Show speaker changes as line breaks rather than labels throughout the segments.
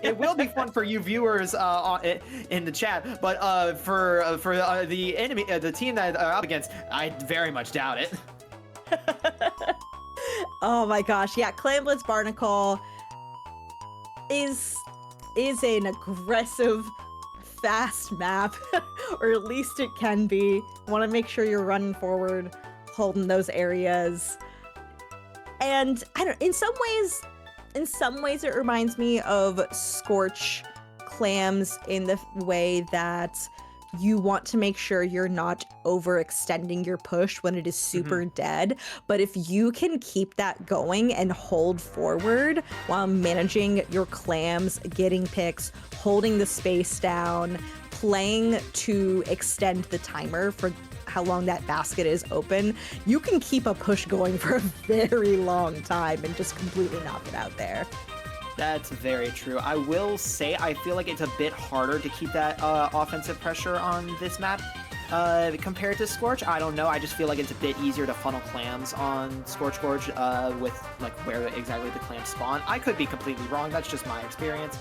it will be fun for you viewers in the chat, but for the enemy, the team that up against, I very much doubt it.
Oh my gosh, yeah, Clamblitz Barnacle is an aggressive, fast map, or at least it can be. Want to make sure you're running forward, holding those areas. And I don't, in some ways it reminds me of Scorch clams in the way that you want to make sure you're not overextending your push when it is super dead. But if you can keep that going and hold forward while managing your clams, getting picks, holding the space down, playing to extend the timer for how long that basket is open, you can keep a push going for a very long time and just completely knock it out there.
That's very true. I will say I feel like it's a bit harder to keep that offensive pressure on this map compared to Scorch. I don't know. I just feel like it's a bit easier to funnel clams on Scorch Gorge with like where exactly the clams spawn. I could be completely wrong. That's just my experience.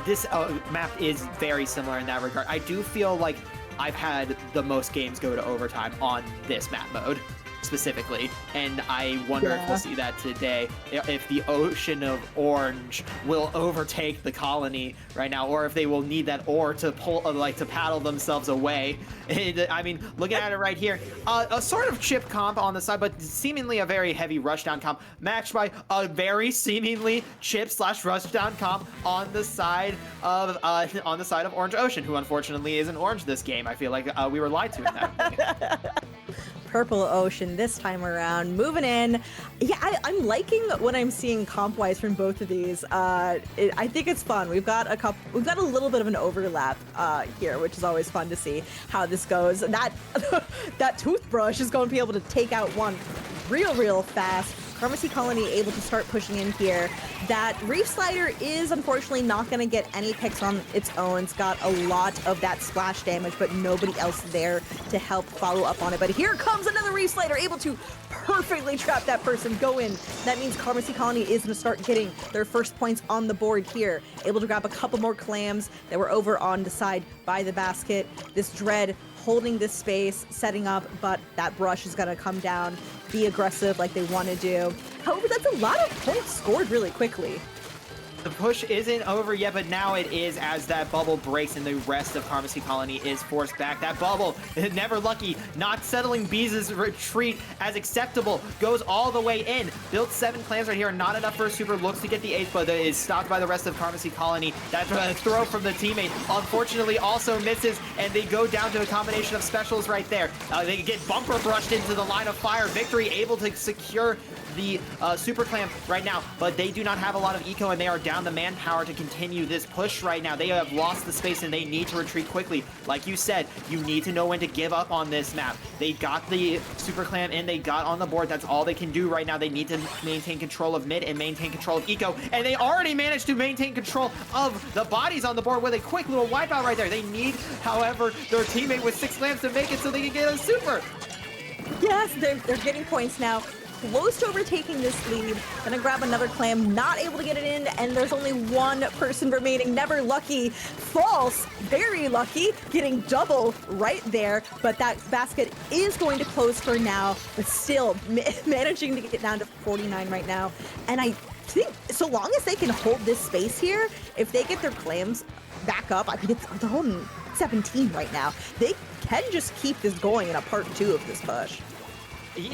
This map is very similar in that regard. I do feel like I've had the most games go to overtime on this map mode specifically, and I wonder if we'll see that today, if the ocean of orange will overtake the colony right now, or if they will need that ore to pull, like to paddle themselves away. I mean, looking at it right here, a sort of chip comp on the side, but seemingly a very heavy rushdown comp, matched by a very seemingly chip / rushdown comp on the side of Orange Ocean, who unfortunately isn't orange this game. I feel like we were lied to in that.
Purple Ocean this time around, moving in. Yeah, I'm liking what I'm seeing comp-wise from both of these. I think it's fun. We've got a little bit of an overlap here, which is always fun to see how this goes. That that toothbrush is going to be able to take out one real fast. Karmesi Kolony able to start pushing in here. That Reef Slider is unfortunately not going to get any picks on its own. It's got a lot of that splash damage, but nobody else there to help follow up on it. But here comes another Reef Slider, able to perfectly trap that person, go in. That means Karmesi Kolony is going to start getting their first points on the board here. Able to grab a couple more clams that were over on the side by the basket. This Dread holding this space, setting up, but that brush is going to come down, be aggressive like they want to do. However, that's a lot of points scored really quickly.
The push isn't over yet, but now it is as that bubble breaks and the rest of Karmesi Kolony is forced back. That bubble, never lucky, not settling Bees' retreat as acceptable, goes all the way in. Built 7 clams right here, not enough for a super, looks to get the 8th, but is stopped by the rest of Karmesi Kolony. That throw from the teammate, unfortunately, also misses, and they go down to a combination of specials right there. They get bumper brushed into the line of fire. Victory able to secure the super clam right now, but they do not have a lot of eco, and they are down the manpower to continue this push right now. They have lost the space and they need to retreat quickly. Like you said, you need to know when to give up on this map. They got the super clam in, they got on the board. That's all they can do right now. They need to maintain control of mid and maintain control of eco, and they already managed to maintain control of the bodies on the board with a quick little wipeout right there. They need, however, their teammate with 6 clams to make it so they can get a super.
Yes, they're getting points now. Close to overtaking this lead. Gonna grab another clam, not able to get it in, and there's only one person remaining. Never lucky, false, very lucky, getting double right there, but that basket is going to close for now, but still managing to get down to 49 right now. And I think so long as they can hold this space here, if they get their clams back up, I mean, they're holding 17 right now. They can just keep this going in a part 2 of this push.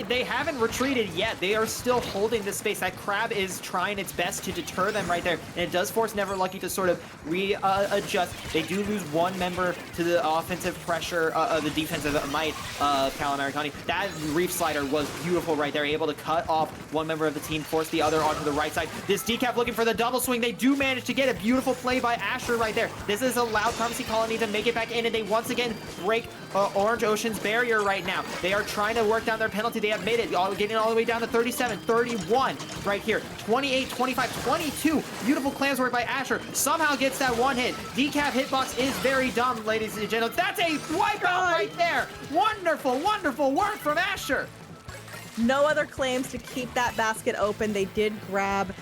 They haven't retreated yet. They are still holding this space. That crab is trying its best to deter them right there, and it does force Never Lucky to sort of readjust. They do lose one member to the offensive pressure, the defensive might of Calamari County. That Reef Slider was beautiful right there, able to cut off one member of the team, force the other onto the right side. This decaf looking for the double swing. They do manage to get a beautiful play by Asher right there. This has allowed Karmesi Kolony to make it back in, and they once again break Orange Ocean's barrier right now. They are trying to work down their penalty. They have made it, getting all the way down to 37, 31 right here, 28, 25, 22. Beautiful clams work by Asher. Somehow gets that one hit. Decaf hitbox is very dumb, ladies and gentlemen. That's a wipeout right there. Wonderful, wonderful work from Asher.
No other claims to keep that basket open. They did grab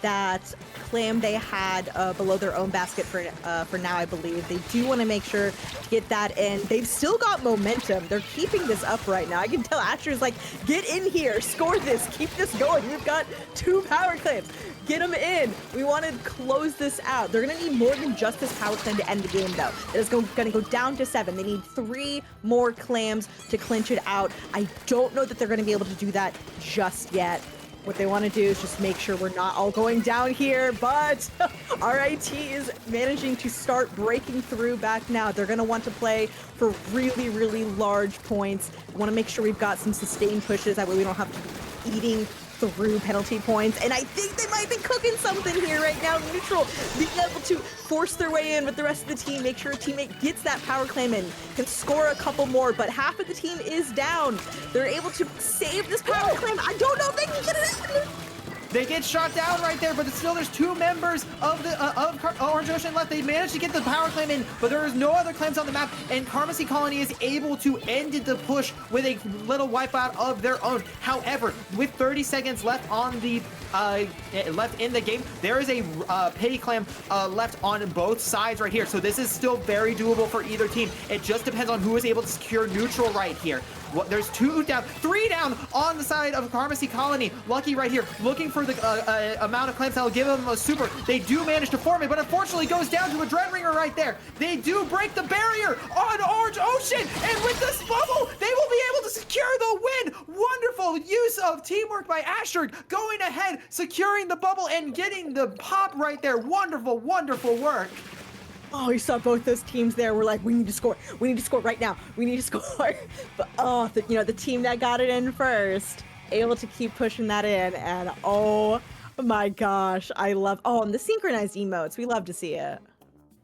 that clam they had below their own basket for now, I believe. They do want to make sure to get that in. They've still got momentum. They're keeping this up right now. I can tell Asher's like, get in here, score this, keep this going. We've got 2 power clams. Get them in. We want to close this out. They're going to need more than just this power clam to end the game, though. It is going to go down to 7. They need 3 more clams to clinch it out. I don't know that they're going to be able to do that just yet. What they want to do is just make sure we're not all going down here, but RIT is managing to start breaking through back now. They're going to want to play for really, really large points. We want to make sure we've got some sustained pushes. That way we don't have to be eating through penalty points, and I think they might be cooking something here right now. Neutral being able to force their way in with the rest of the team, make sure a teammate gets that power clam and can score a couple more, but half of the team is down. They're able to save this power clam. I don't know if they can get it in.
They get shot down right there, but still there's 2 members of the Orange Ocean left. They managed to get the power clam in, but there is no other clams on the map, and Karmesi Kolony is able to end the push with a little wipeout of their own. However, with 30 seconds left on the left in the game, there is a pity clam left on both sides right here. So this is still very doable for either team. It just depends on who is able to secure neutral right here. There's 2 down, 3 down on the side of Karmesi Kolony. Lucky right here, looking for the amount of clams that will give them a super. They do manage to form it, but unfortunately goes down to a Dreadringer right there. They do break the barrier on Orange Ocean, and with this bubble, they will be able to secure the win. Wonderful use of teamwork by Asher, going ahead, securing the bubble, and getting the pop right there. Wonderful, wonderful work.
Oh, you saw both those teams there. We're like, we need to score. We need to score right now. We need to score. But oh, the team that got it in first, able to keep pushing that in. And oh my gosh, I love. Oh, and the synchronized emotes. We love to see it.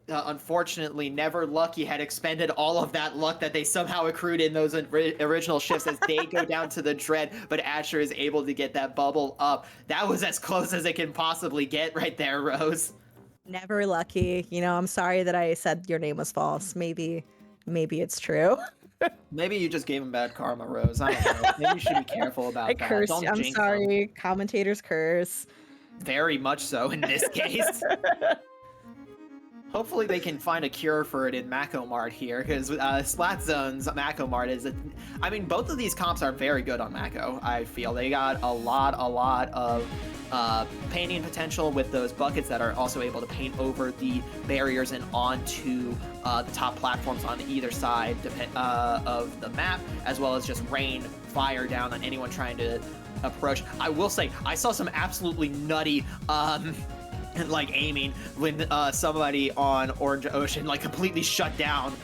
Unfortunately, Never Lucky had expended all of that luck that they somehow accrued in those original shifts as they go down to the Dread, but Asher is able to get that bubble up. That was as close as it can possibly get right there, Rose.
Never Lucky. I'm sorry that I said your name was false. Maybe it's true.
Maybe you just gave him bad karma, Rose. I don't know. Maybe you should be careful about that.
Curse.
Don't
I'm
jinx
sorry.
them.
Commentators curse.
Very much so in this case. Hopefully they can find a cure for it in Mako Mart here, because Splat Zone's Mako Mart is I mean, both of these comps are very good on Mako, I feel. They got a lot of painting potential with those buckets that are also able to paint over the barriers and onto the top platforms on either side of the map, as well as just rain fire down on anyone trying to approach. I will say, I saw some absolutely nutty like aiming when somebody on Orange Ocean like completely shut down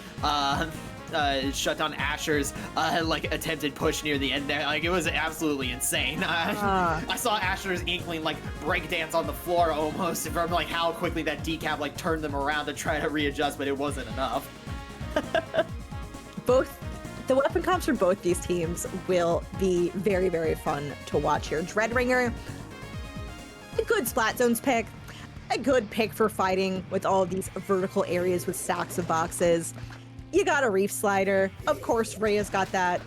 Asher's like attempted push near the end there. Like, it was absolutely insane. I saw Asher's Inkling like break dance on the floor almost from like how quickly that decap like turned them around to try to readjust, but it wasn't enough.
Both the weapon comps for both these teams will be very, very fun to watch here. Dreadringer, a good Splat Zones pick. A good pick for fighting with all of these vertical areas with stacks of boxes. You got a Reef Slider. Of course, Rhea's got that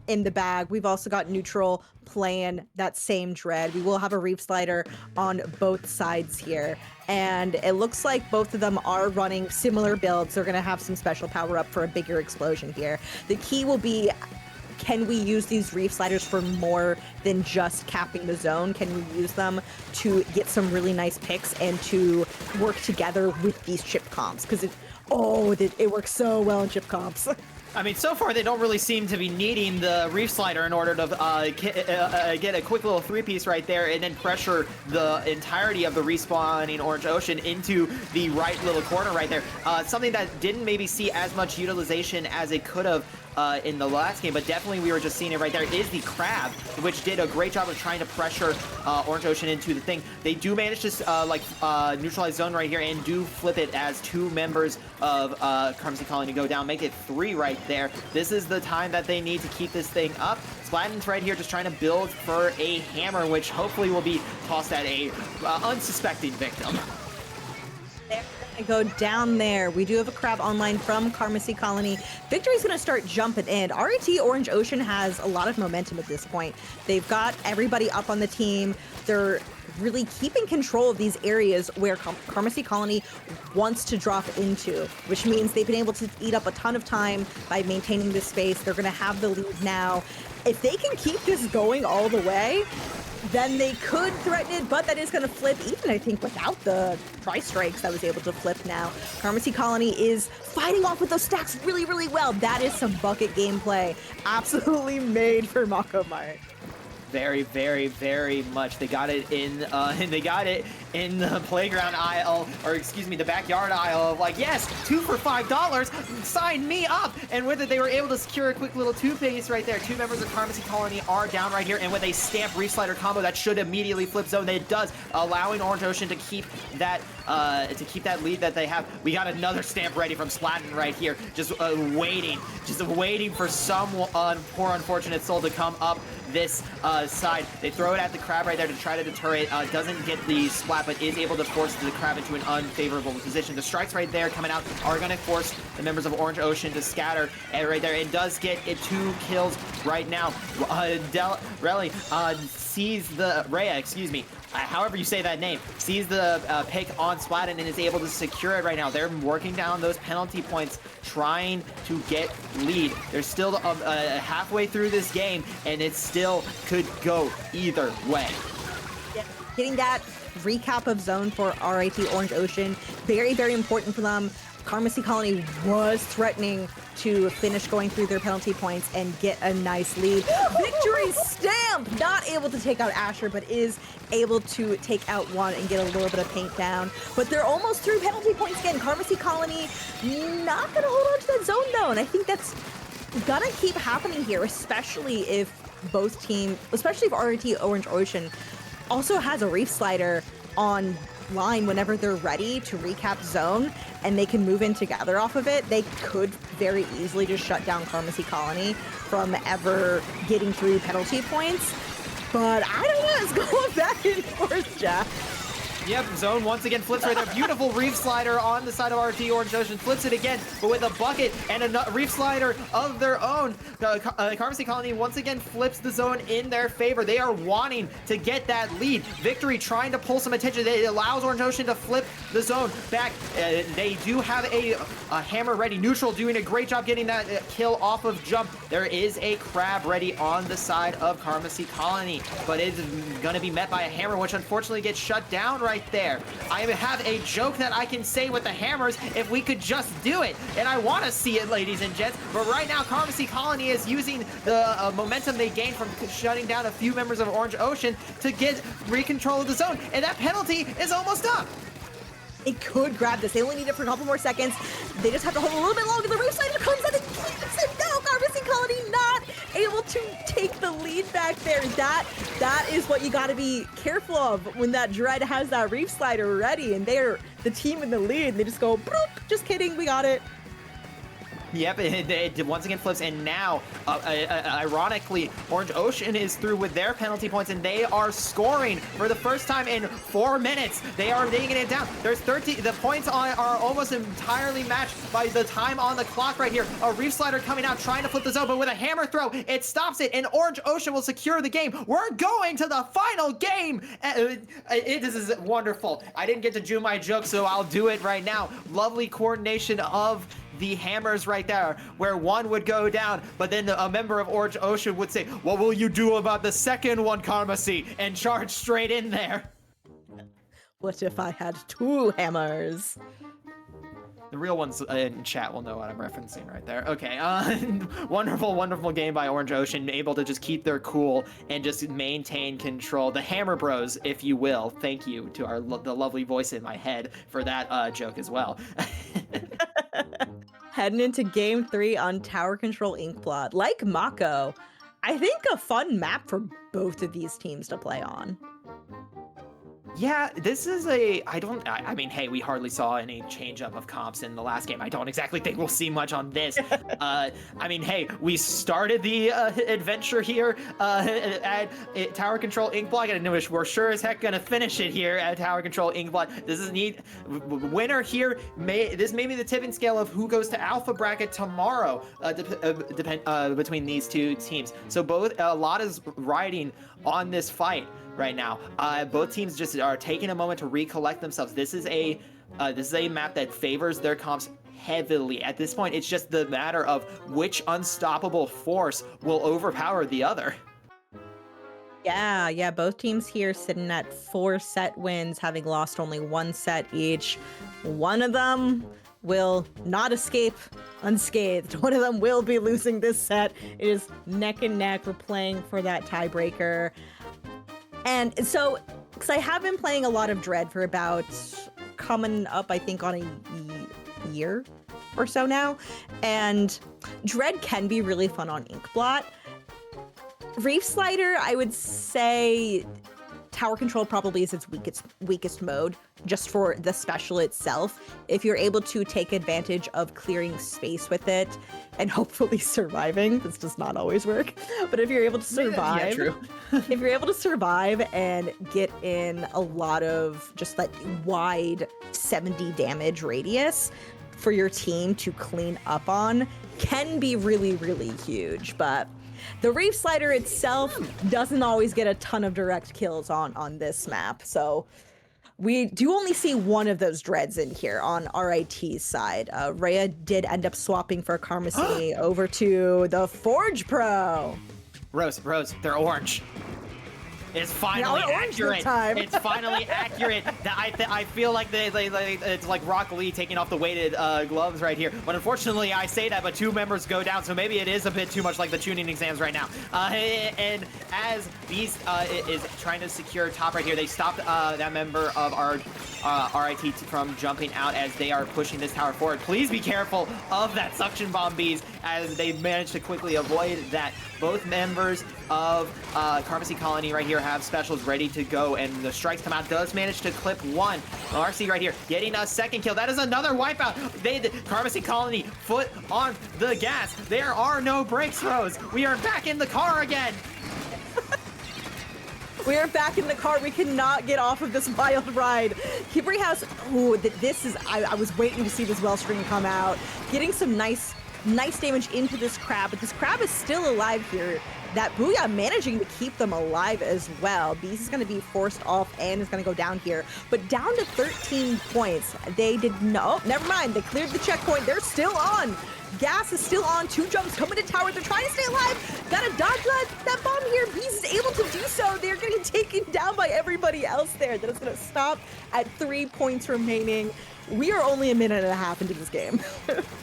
in the bag. We've also got Neutral playing that same Dread. We will have a Reef Slider on both sides here. And it looks like both of them are running similar builds. They're going to have some special power up for a bigger explosion here. The key will be, can we use these Reef Sliders for more than just capping the zone? Can we use them to get some really nice picks and to work together with these chip comps? Because it works so well in chip comps.
I mean, so far they don't really seem to be needing the Reef Slider in order to get a quick little 3-piece right there and then pressure the entirety of the respawning Orange Ocean into the right little corner right there. Something that didn't maybe see as much utilization as it could have in the last game, but definitely we were just seeing it right there, is the Crab, which did a great job of trying to pressure Orange Ocean into the thing. They do manage to neutralize zone right here and do flip it as 2 members of Karmesi Kolony go down, make it 3 right there. This is the time that they need to keep this thing up. Splatin's right here just trying to build for a hammer, which hopefully will be tossed at a unsuspecting victim.
Go down there. We do have a Crab online from Karmesi Kolony. Victory's going to start jumping in. RIT Orange Ocean has a lot of momentum at this point. They've got everybody up on the team. They're really keeping control of these areas where Karmesi Kolony wants to drop into, which means they've been able to eat up a ton of time by maintaining this space. They're going to have the lead now. If they can keep this going all the way, then they could threaten it, but that is going to flip, even I think without the price strikes that was able to flip now. Karmesi Kolony is fighting off with those stacks really, really well. That is some bucket gameplay. Absolutely made for Mako Mart.
Very, very, very much. They got it in the playground aisle, or excuse me, the backyard aisle of like, yes, 2 for $5, sign me up. And with it, they were able to secure a quick little two-piece right there. 2 members of Karmesi Kolony are down right here, and with a stamp Reef Slider combo that should immediately flip zone, it does, allowing Orange Ocean to keep that lead that they have. We got another stamp ready from Splatoon right here, just waiting for some poor unfortunate soul to come up this side. They throw it at the crab right there to try to deter it. Doesn't get the splat, but is able to force the crab into an unfavorable position. The strikes right there coming out are going to force the members of Orange Ocean to scatter. And right there, it does get it 2 kills right now. Rayya sees the Rayya, excuse me. However you say that name, sees the pick on Splatoon and is able to secure it right now. They're working down those penalty points, trying to get lead. They're still halfway through this game, and it still could go either way.
Yeah. Getting that recap of zone for RIT Orange Ocean, very, very important for them. Karmesi Kolony was threatening to finish going through their penalty points and get a nice lead. Victory stamp! Not able to take out Asher, but is able to take out one and get a little bit of paint down. But they're almost through penalty points again. Karmesi Kolony not gonna hold on to that zone though, and I think that's gonna keep happening here, especially if both teams, especially if RIT Orange Ocean also has a Reef Slider on line whenever they're ready to recap zone and they can move in together off of it. They could very easily just shut down Karmesi Kolony from ever getting through penalty points. But I don't know, it's going back and forth, Jack.
Yep, zone once again flips right there. Beautiful Reef Slider on the side of RT Orange Ocean. Flips it again, but with a bucket and a Reef Slider of their own. Karmesi Kolony once again flips the zone in their favor. They are wanting to get that lead. Victory trying to pull some attention. It allows Orange Ocean to flip the zone back. They do have a hammer ready. Neutral doing a great job getting that kill off of jump. There is a crab ready on the side of Karmesi Kolony, but it's going to be met by a hammer, which unfortunately gets shut down right there. I have a joke that I can say with the hammers if we could just do it, and I want to see it, ladies and gents, but right now Karmesi Kolony is using the momentum they gained from shutting down a few members of Orange Ocean to get re-control of the zone, and that penalty is almost up.
It could grab this. They only need it for a couple more seconds. They just have to hold a little bit longer. The Reef Slider comes out and keeps it. No, Karmesi Kolony not able to take the lead back there. That is what you got to be careful of when that Dread has that Reef Slider ready and they're the team in the lead. And they just go, just kidding, we got it.
Yep, it once again flips, and now, ironically, Orange Ocean is through with their penalty points, and they are scoring for the first time in 4 minutes. They are digging it down. There's 13. The points are almost entirely matched by the time on the clock right here. A Reef Slider coming out, trying to flip the zone, but with a hammer throw, it stops it, and Orange Ocean will secure the game. We're going to the final game. This is wonderful. I didn't get to do my joke, so I'll do it right now. Lovely coordination of the hammers right there, where one would go down, but then a member of Orange Ocean would say, "What will you do about the second one, Karmesi?" and charge straight in there.
What if I had 2 hammers?
The real ones in chat will know what I'm referencing right there. Okay, wonderful, wonderful game by Orange Ocean, able to just keep their cool and just maintain control. The Hammer Bros, if you will. Thank you to the lovely voice in my head for that joke as well.
Heading into game 3 on Tower Control Inkblot. Like Mako, I think a fun map for both of these teams to play on.
Yeah, this is I mean, hey, we hardly saw any change up of comps in the last game. I don't exactly think we'll see much on this. I mean, hey, we started the adventure here at Tower Control Inkblot, and we're sure as heck gonna finish it here at Tower Control Inkblot. This is neat. Winner here, this may be the tipping scale of who goes to Alpha Bracket tomorrow, between these two teams. So a lot is riding on this fight right now. Both teams just are taking a moment to recollect themselves. This is a map that favors their comps heavily. At this point, it's just the matter of which unstoppable force will overpower the other.
Yeah, both teams here sitting at 4 set wins, having lost only 1 set each. One of them will not escape unscathed. One of them will be losing this set. It is neck and neck. We're playing for that tiebreaker. And so, because I have been playing a lot of Dread for about coming up, I think, on a year or so now. And Dread can be really fun on Inkblot. Reef Slider, I would say tower control probably is its weakest mode, just for the special itself. If you're able to take advantage of clearing space with it and hopefully surviving, this does not always work, but if you're able to survive,
Yeah, true.
if you're able to survive and get in a lot of just that wide 70 damage radius for your team to clean up on, can be really, really huge. But the Reef Slider itself doesn't always get a ton of direct kills on this map. So we do only see one of those dreads in here on RIT's side. Rhea did end up swapping for Karmesi over to the Forge Pro.
Rose, they're orange. It's finally accurate. It's finally accurate. I feel like it's like Rock Lee taking off the weighted gloves right here. But unfortunately, I say that, but 2 members go down, so maybe it is a bit too much like the tuning exams right now. And as Beast is trying to secure top right here, they stopped that member of our RIT from jumping out as they are pushing this tower forward. Please be careful of that suction bomb, Bees, as they managed to quickly avoid that. Both members of Karmesi Kolony right here have specials ready to go, and the strikes come out. Does manage to clip one. RC right here getting a second kill. That is another wipeout. Karmesi Kolony foot on the gas. There are no brakes, Rose. We are back in the car again.
We are back in the car. We cannot get off of this wild ride. Hibri House, ooh, this is, I was waiting to see this Wellstring come out. Getting some nice damage into this crab, but this crab is still alive here. That Booyah managing to keep them alive as well. Beast is going to be forced off and is going to go down here, but down to 13 points. They did no, never mind. They cleared the checkpoint. They're still on. Gas is still on. 2 jumps coming to tower. They're trying to stay alive. Got to dodge that bomb here. Beast is able to do so. They're getting taken down by everybody else there. That is going to stop at 3 points remaining. We are only a minute and a half into this game.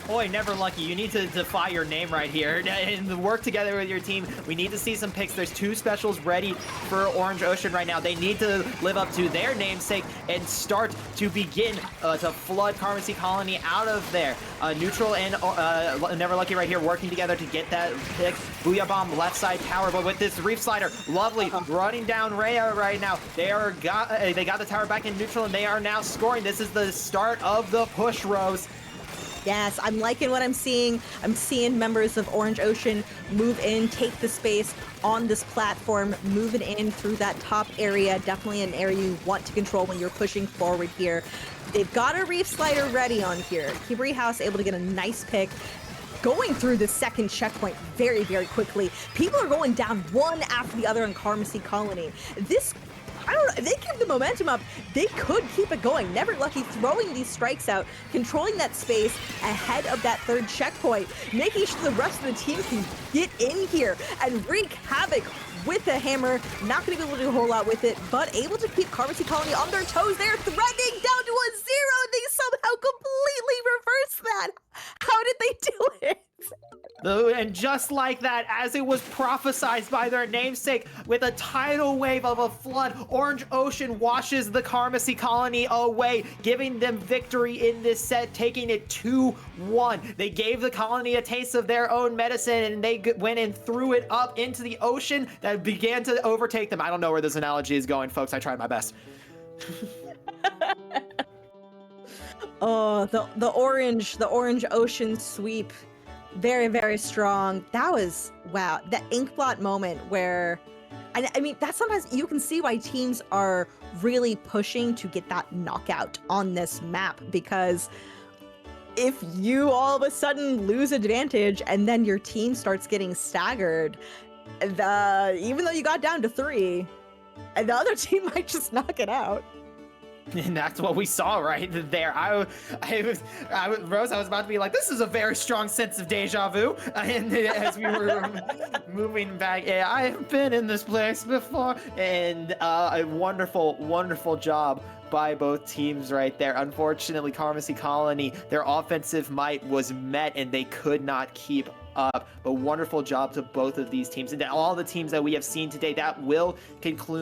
Boy, never lucky. You need to defy your name right here and work together with your team. We need to see some picks. There's 2 specials ready for Orange Ocean right now. They need to live up to their namesake and start to begin to flood Karmesi Kolony out of there. Neutral and Never Lucky right here working together to get that pick. Booyah Bomb left side tower, but with this Reef Slider, lovely, running down Rhea right now. They got the tower back in neutral and they are now scoring. This is the start of the push, Rose.
Yes, I'm liking what I'm seeing. I'm seeing members of Orange Ocean move in, take the space on this platform, moving in through that top area. Definitely an area you want to control when you're pushing forward here. They've got a Reef Slider ready on here. Hibri House able to get a nice pick. Going through the second checkpoint very, very quickly. People are going down one after the other in Karmesi Kolony. This, I don't know, if they keep the momentum up, they could keep it going. Never Lucky throwing these strikes out, controlling that space ahead of that 3rd checkpoint, making sure the rest of the team can get in here and wreak havoc with the hammer. Not going to be able to do a whole lot with it, but able to keep Karmesi Kolony on their toes. They're threatening down to a 0. They somehow completely reversed that. How did they do it?
And just like that, as it was prophesized by their namesake, with a tidal wave of a flood, Orange Ocean washes the Karmesi Kolony away, giving them victory in this set, taking it 2-1. They gave the colony a taste of their own medicine, and they went and threw it up into the ocean that began to overtake them. I don't know where this analogy is going, folks. I tried my best.
Oh, the orange ocean sweep. Very, very strong. That was, wow, that Inkblot moment where, I mean, that sometimes you can see why teams are really pushing to get that knockout on this map, because if you all of a sudden lose advantage and then your team starts getting staggered, even though you got down to 3, and the other team might just knock it out.
And that's what we saw right there. Rose, I was about to be like, this is a very strong sense of deja vu. And as we were moving back, yeah, I have been in this place before. And a wonderful, wonderful job by both teams right there. Unfortunately, Karmesi Kolony, their offensive might was met and they could not keep up. But wonderful job to both of these teams and to all the teams that we have seen today. That will conclude